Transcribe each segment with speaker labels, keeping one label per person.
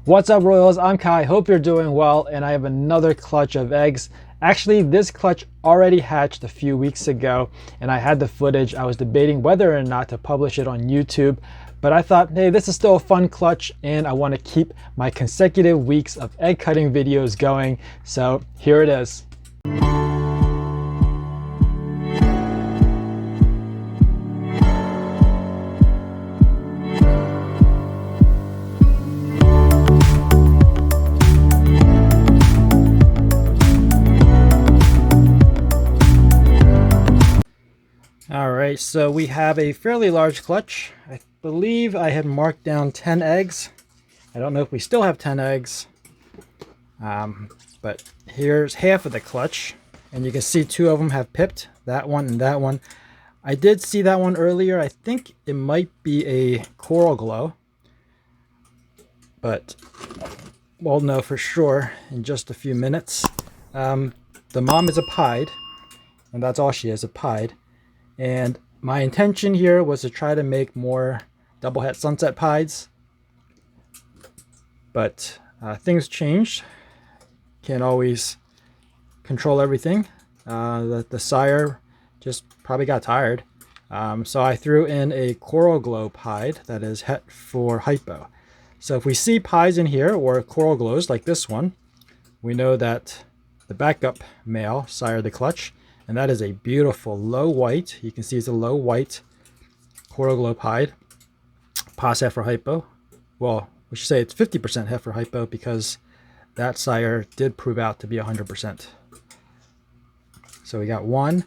Speaker 1: What's up, Royals? I'm Kai. Hope you're doing well, and I have another clutch of eggs. Actually, this clutch already hatched a few weeks ago, and I had the footage. I was debating whether or not to publish it on YouTube, but I thought, hey, this is still a fun clutch, and I want to keep my consecutive weeks of egg cutting videos going, so here it is. Alright, so we have a fairly large clutch. I believe I had marked down 10 eggs. I don't know if we still have 10 eggs. But here's half of the clutch. And you can see two of them have pipped, that one and that one. I did see that one earlier. I think it might be a coral glow. But we'll know for sure in just a few minutes. The mom is a pied, and that's all she is, a pied. And my intention here was to try to make more double het sunset pieds, but things changed. Can't always control everything. The sire just probably got tired, so I threw in a coral glow pied that is het for hypo. So if we see pieds in here or coral glows like this one, we know that the backup male sired the clutch. And that is a beautiful low white. You can see it's a low white coral glow pied. Pos het for hypo. Well, we should say it's 50% het for hypo because that sire did prove out to be 100%. So we got one.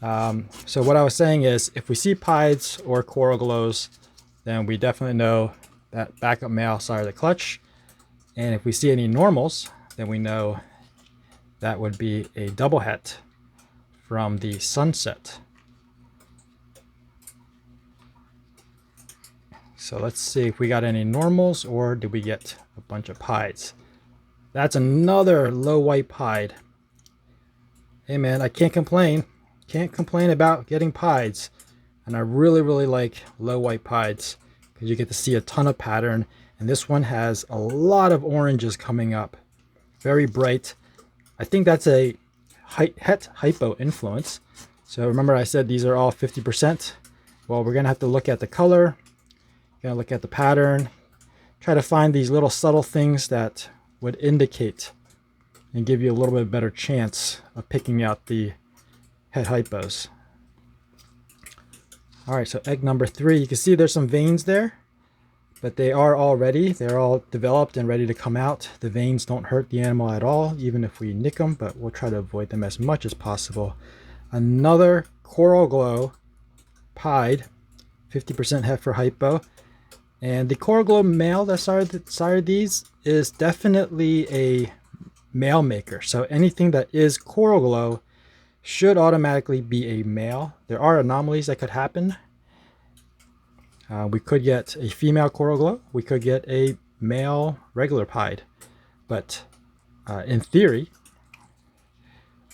Speaker 1: So what I was saying is if we see pieds or coral glows, then we definitely know that backup male sired the clutch. And if we see any normals, then we know that would be a double het from the sunset. So let's see if we got any normals or did we get a bunch of pieds. That's another low white pied. Hey man, I can't complain. Can't complain about getting pieds. And I really like low white pieds because you get to see a ton of pattern. And this one has a lot of oranges coming up. Very bright. I think that's a het hypo influence. So remember I said these are all 50%. Well, we're gonna have to look at the color, gonna look at the pattern, try to find these little subtle things that would indicate and give you a little bit better chance of picking out the het hypos. All right, so egg number 3, you can see there's some veins there, but they are all ready. They're all developed and ready to come out. The veins don't hurt the animal at all, even if we nick them, but we'll try to avoid them as much as possible. Another coral glow pied, 50% het for hypo. And the coral glow male that sired these is definitely a male maker. So anything that is coral glow should automatically be a male. There are anomalies that could happen. We could get a female coral glow. We could get a male regular pied. But in theory,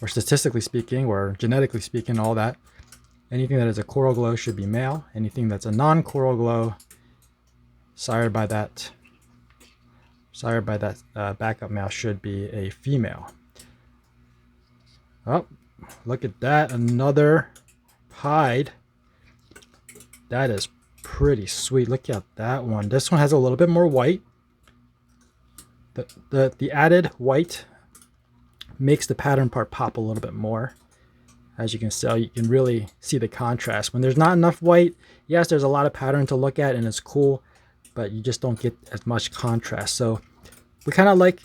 Speaker 1: or statistically speaking, or genetically speaking, all that, anything that is a coral glow should be male. Anything that's a non-coral glow, sired by that backup male, should be a female. Oh, look at that. Another pied. That is pretty sweet. Look at that one. This one has a little bit more white. The added white makes the pattern part pop a little bit more. As you can see, you can really see the contrast. When there's not enough white, yes, there's a lot of pattern to look at and it's cool, but you just don't get as much contrast. So we kind of like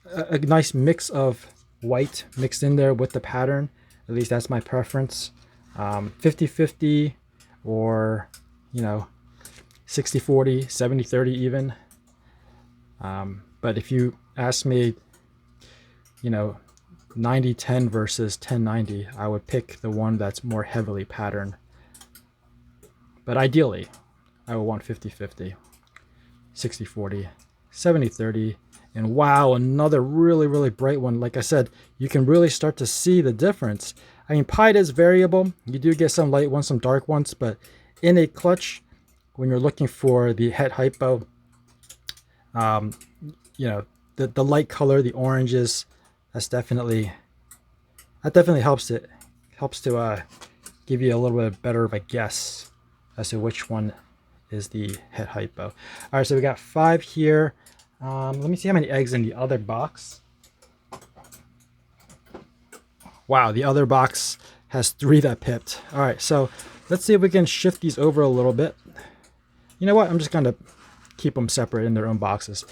Speaker 1: a nice mix of white mixed in there with the pattern. At least that's my preference. 50-50 or 60-40, 70-30 even. But if you ask me, 90-10 versus 10-90, I would pick the one that's more heavily patterned. But ideally, I would want 50-50, 60-40, 70-30, and wow, another really bright one. Like I said, you can really start to see the difference. I mean, pied is variable. You do get some light ones, some dark ones, but in a clutch, when you're looking for the het hypo, You know, the light color, the oranges, that definitely helps to give you a little bit better of a guess as to which one is the het hypo. All right, so we got 5 here. Let me see how many eggs in the other box. Wow, the other box has 3 that pipped. All right, so let's see if we can shift these over a little bit. You know what? I'm just going to keep them separate in their own boxes.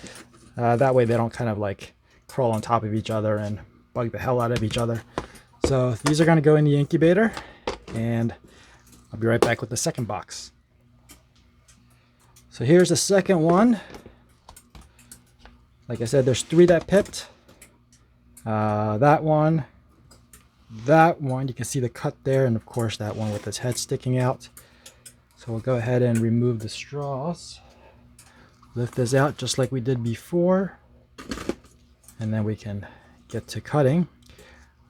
Speaker 1: That way they don't kind of like crawl on top of each other and bug the hell out of each other. So these are going to go in the incubator, and I'll be right back with the second box. So here's the second one. Like I said, there's 3 that pipped. That one, you can see the cut there, and of course that one with its head sticking out. So we'll go ahead and remove the straws. Lift this out just like we did before, and then we can get to cutting.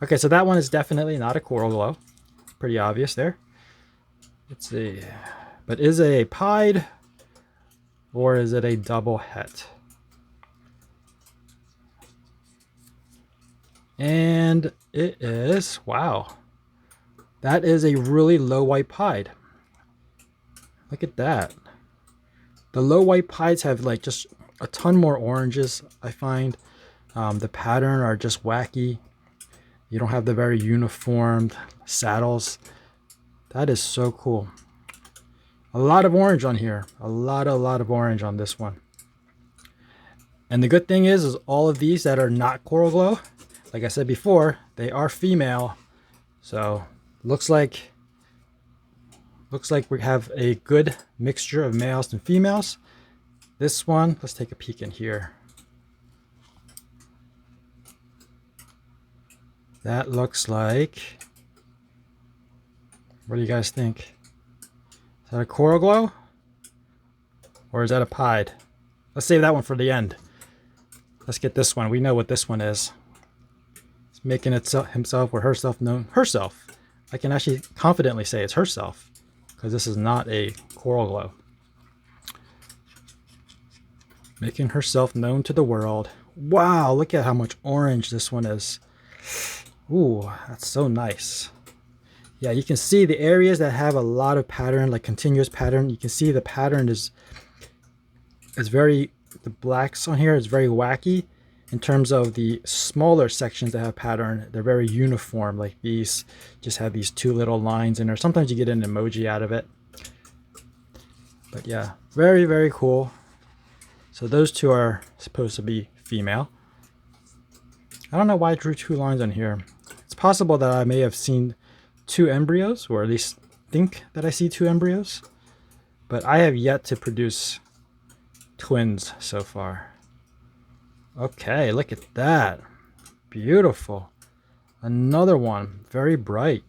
Speaker 1: Okay, so that one is definitely not a coral glow. Pretty obvious there. Let's see. But is it a pied or is it a double het? And it is, wow. That is a really low white pied. Look at that. The low white pieds have like just a ton more oranges, I find. The pattern are just wacky. You don't have the very uniformed saddles. That is so cool. A lot of orange on here. A lot of orange on this one. And the good thing is all of these that are not coral glow, like I said before, they are female. So looks like we have a good mixture of males and females. This one, let's take a peek in here. That looks like, what do you guys think? Is that a coral glow? Or is that a pied? Let's save that one for the end. Let's get this one. We know what this one is. It's making himself or herself known. Herself. I can actually confidently say it's herself, because this is not a coral glow. Making herself known to the world. Wow, look at how much orange this one is. Ooh, that's so nice. Yeah, you can see the areas that have a lot of pattern, like continuous pattern. You can see the pattern is very, the blacks on here is very wacky. In terms of the smaller sections that have pattern, they're very uniform. Like these just have these 2 little lines in there. Sometimes you get an emoji out of it. But yeah, very cool. So those 2 are supposed to be female. I don't know why I drew 2 lines on here. It's possible that I may have seen 2 embryos, or at least think that I see 2 embryos. But I have yet to produce twins so far. Okay, look at that. Beautiful. Another one, very bright.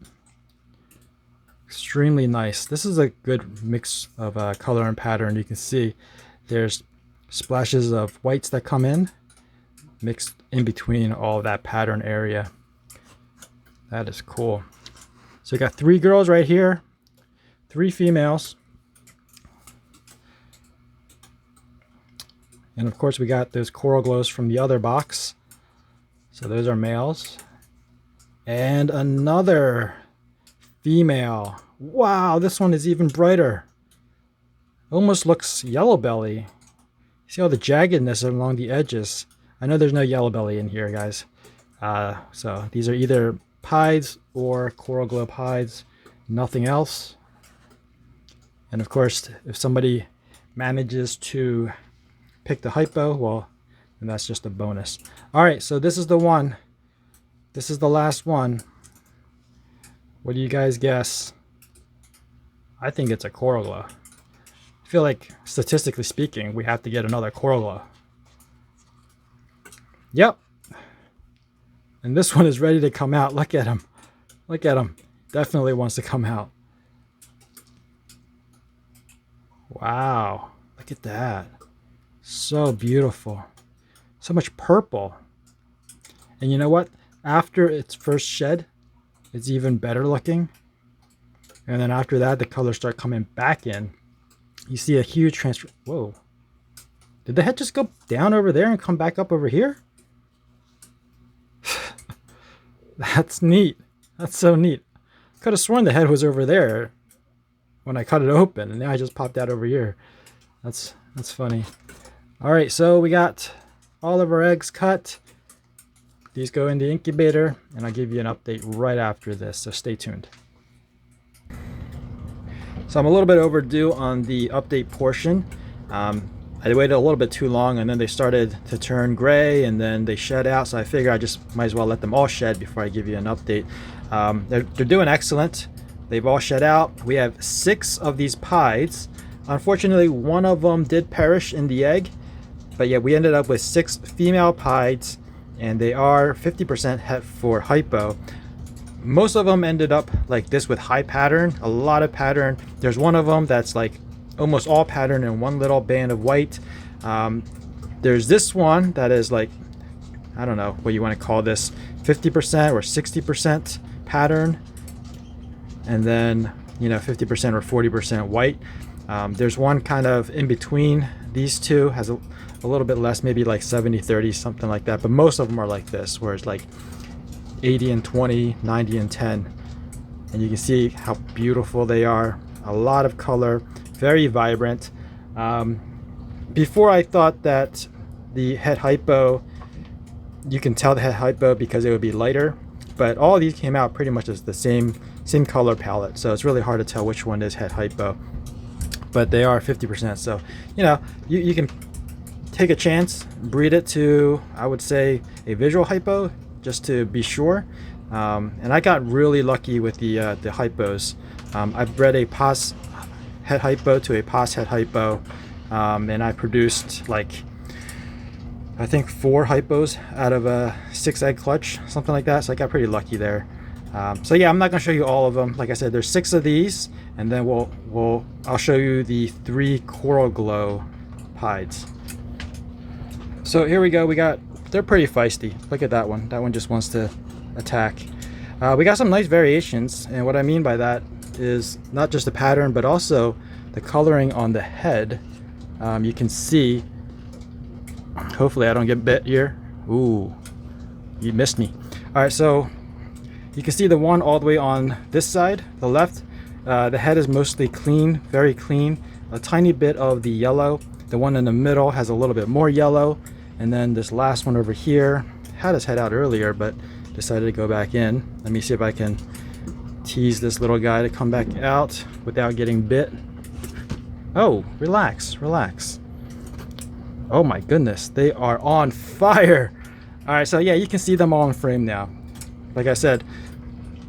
Speaker 1: Extremely nice. This is a good mix of color and pattern. You can see there's splashes of whites that come in, mixed in between all that pattern area. That is cool. So we got 3 girls right here, 3 females. And of course we got those coral glows from the other box. So those are males. And another female. Wow, this one is even brighter. Almost looks yellow belly. See all the jaggedness along the edges. I know there's no yellow belly in here, guys. So these are either pieds or coral glow pieds. Nothing else. And of course, if somebody manages to pick the hypo, well, then that's just a bonus. All right, so this is the one. This is the last one. What do you guys guess? I think it's a coral glow. I feel like, statistically speaking, we have to get another coral glow. Yep. And this one is ready to come out. Look at him. Look at him. Definitely wants to come out. Wow. Look at that. So beautiful. So much purple. And you know what? After its first shed, it's even better looking. And then after that, the colors start coming back in. You see a huge transfer. Whoa. Did the head just go down over there and come back up over here? That's neat. That's so neat. Could have sworn the head was over there when I cut it open, and now I just popped out over here. That's funny. All right, so we got all of our eggs cut. These go in the incubator, and I'll give you an update right after this, so stay tuned. So I'm a little bit overdue on the update portion. I waited a little bit too long, and then they started to turn gray, and then they shed out, so I figure I just might as well let them all shed before I give you an update. They're doing excellent. They've all shed out. We have 6 of these pieds. Unfortunately, one of them did perish in the egg, but yeah, we ended up with 6 female pieds, and they are 50% het for hypo. Most of them ended up like this with high pattern, a lot of pattern. There's one of them that's like almost all pattern and one little band of white. There's this one that is like, I don't know what you want to call this, 50% or 60% pattern, and then 50% or 40% white. There's one kind of in between these two, has a little bit less, maybe like 70-30, something like that, but most of them are like this, where it's like 80 and 20, 90 and 10, and you can see how beautiful they are. A lot of color, very vibrant. Before I thought that the het hypo, you can tell the het hypo because it would be lighter, but all of these came out pretty much as the same color palette, so it's really hard to tell which one is het hypo, but they are 50%. So you can take a chance, breed it to, I would say, a visual hypo just to be sure. And I got really lucky with the hypos. I bred a pos het hypo to a pos het hypo, and I produced like, I think 4 hypos out of a 6 egg clutch, something like that. So I got pretty lucky there. So yeah, I'm not gonna show you all of them. Like I said, there's 6 of these, and then I'll show you the 3 coral glow pieds. So here we go. They're pretty feisty. Look at that one. That one just wants to attack. We got some nice variations, and what I mean by that is not just the pattern, but also the coloring on the head. You can see, hopefully I don't get bit here. Ooh, you missed me. All right, so you can see the one all the way on this side, the left. The head is mostly clean, very clean. A tiny bit of the yellow. The one in the middle has a little bit more yellow. And then this last one over here had his head out earlier, but decided to go back in. Let me see if I can tease this little guy to come back out without getting bit. Oh, relax, relax. Oh my goodness, they are on fire. All right, so yeah, you can see them all in frame now. Like I said,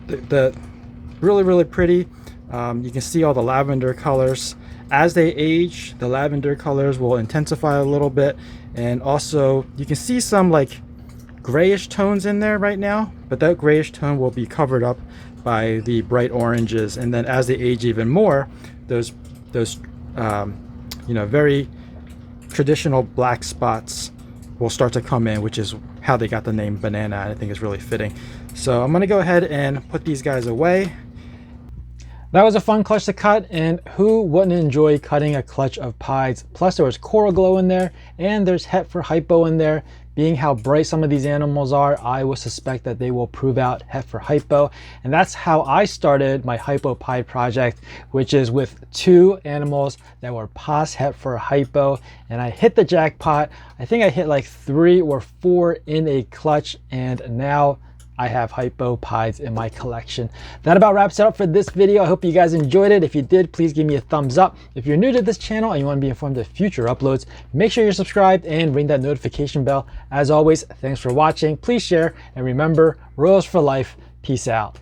Speaker 1: the really pretty. You can see all the lavender colors. As they age, the lavender colors will intensify a little bit, and also you can see some like grayish tones in there right now, but that grayish tone will be covered up by the bright oranges, and then as they age even more, those very traditional black spots will start to come in, which is how they got the name banana. I think it's really fitting. So I'm gonna go ahead and put these guys away. That was a fun clutch to cut, and who wouldn't enjoy cutting a clutch of pieds? Plus there was coral glow in there, and there's het for hypo in there. Being how bright some of these animals are, I would suspect that they will prove out het for hypo. And that's how I started my hypo pied project, which is with 2 animals that were pos het for hypo, and I hit the jackpot. I think I hit like 3 or 4 in a clutch, and now I have hypo pieds in my collection. That about wraps it up for this video. I hope you guys enjoyed it. If you did, please give me a thumbs up. If you're new to this channel and you want to be informed of future uploads, make sure you're subscribed and ring that notification bell. As always, thanks for watching. Please share, and remember, Royals for life. Peace out.